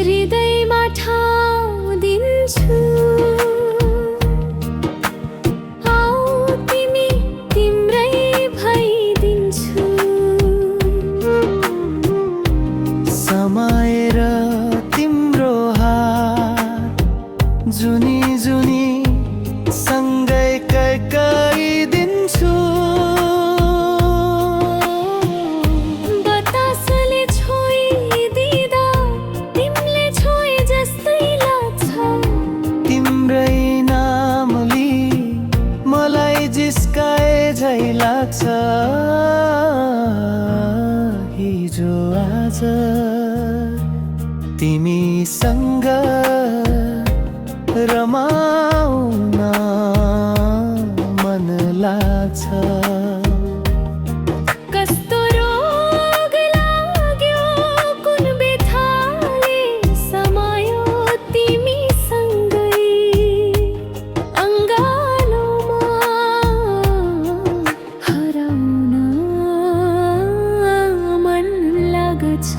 हृदयमा ठाउँ दिन्छु। आऊ तिमी, तिम्रै भइदिन्छु। समाएर तिम्रो हात जुनी जुनी सँगै कर्काइदिन्छु। बतासले छोइदिँदा तिमीले छोए जस्तै लाग्छ। तिम्रै नाम लि मलाई जिस्काए झै लाग्छ। हिजो आज तिमीसँग रमाउन मन लाग्छ। कस्तो रोग लाग्यो, कुन बेथाले समायो तिमीसँगै अङ्गालोमा हराउन मन लाग्छ।